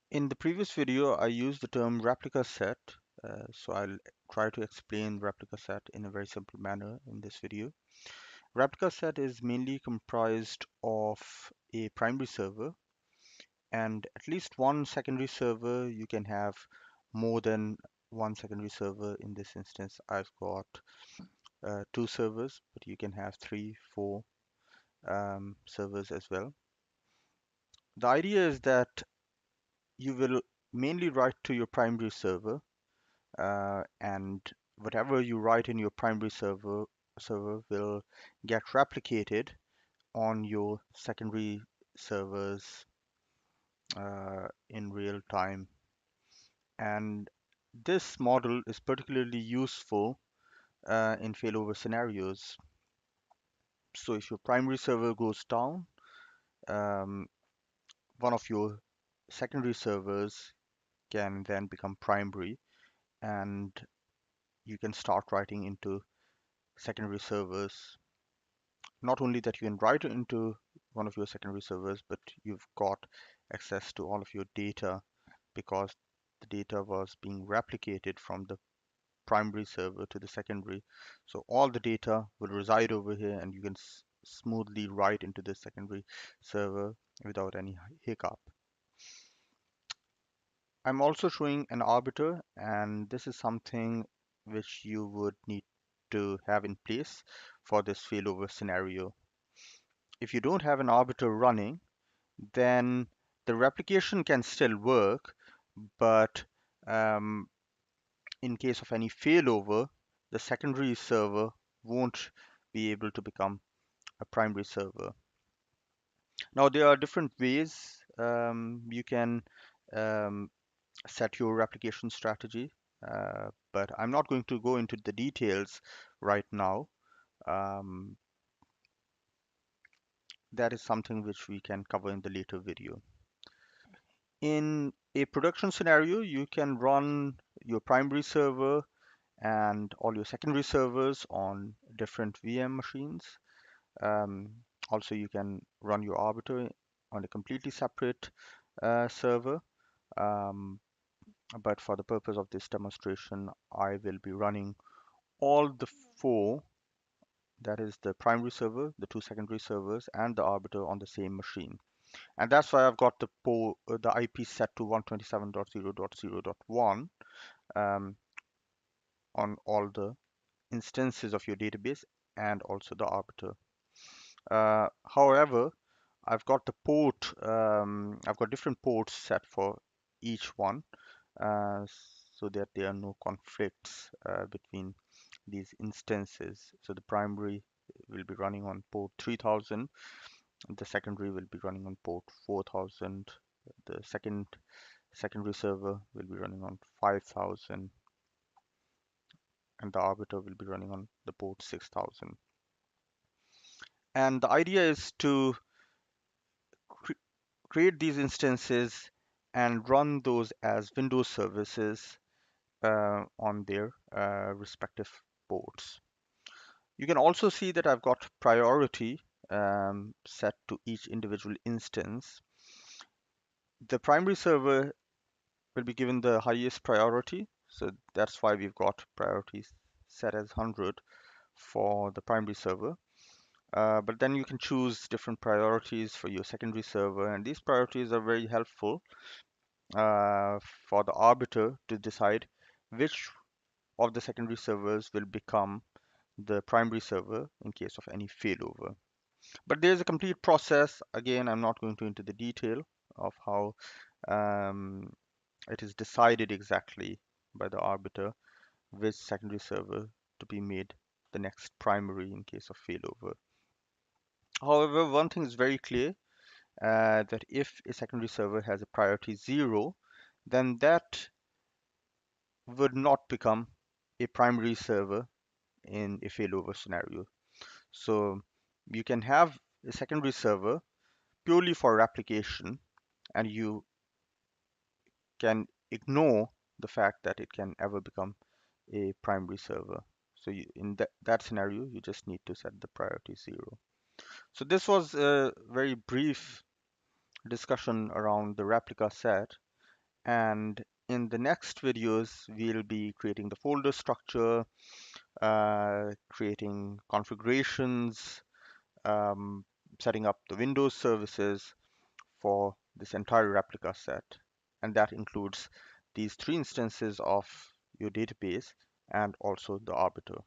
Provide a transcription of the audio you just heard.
In the previous video, I used the term replica set, so I'll try to explain replica set in a very simple manner in this video. Replica set is mainly comprised of a primary server and at least one secondary server. You can have more than one secondary server. In this instance, I've got two servers, but you can have three, four servers as well. The idea is that you will mainly write to your primary server, and whatever you write in your primary server will get replicated on your secondary servers in real time. And this model is particularly useful in failover scenarios. So if your primary server goes down, um, one of your secondary servers can then become primary, and you can start writing into secondary servers. Not only that you can write it into one of your secondary servers, but you've got access to all of your data because the data was being replicated from the primary server to the secondary. So all the data will reside over here and you can smoothly write into the secondary server without any hiccup. I'm also showing an arbiter, and this is something which you would need to have in place for this failover scenario. If you don't have an arbiter running, then the replication can still work, but um, in case of any failover, the secondary server won't be able to become a primary server. Now, there are different ways you can um, set your replication strategy, but I'm not going to go into the details right now. Um, that is something which we can cover in the later video. In a production scenario, you can run your primary server and all your secondary servers on different VM machines. Um, Also, you can run your arbiter on a completely separate server. Um, but for the purpose of this demonstration, I will be running all the four, that is the primary server, the two secondary servers, and the arbiter on the same machine. And that's why I've got the IP set to 127.0.0.1 um, on all the instances of your database and also the arbiter. However, I've got different ports set for each one uh, so that there are no conflicts between these instances. So the primary will be running on port 3000, the secondary will be running on port 4000, the secondary server will be running on 5000, and the arbiter will be running on the port 6000. And the idea is to cre create these instances and run those as Windows services on their respective ports. You can also see that I've got priority set to each individual instance. The primary server will be given the highest priority, so that's why we've got priorities set as 100 for the primary server. But then you can choose different priorities for your secondary server, and these priorities are very helpful for the arbiter to decide which of the secondary servers will become the primary server in case of any failover. But there's a complete process. Again, I'm not going to into the detail of how um, it is decided exactly by the arbiter which secondary server to be made the next primary in case of failover. However, one thing is very clear, that if a secondary server has a priority 0, then that would not become a primary server in a failover scenario. So you can have a secondary server purely for replication, and you can ignore the fact that it can ever become a primary server. So in that scenario, you just need to set the priority 0. So this was a very brief discussion around the replica set. And in the next videos, we'll be creating the folder structure, creating configurations, um, setting up the Windows services for this entire replica set. And that includes these three instances of your database and also the arbiter.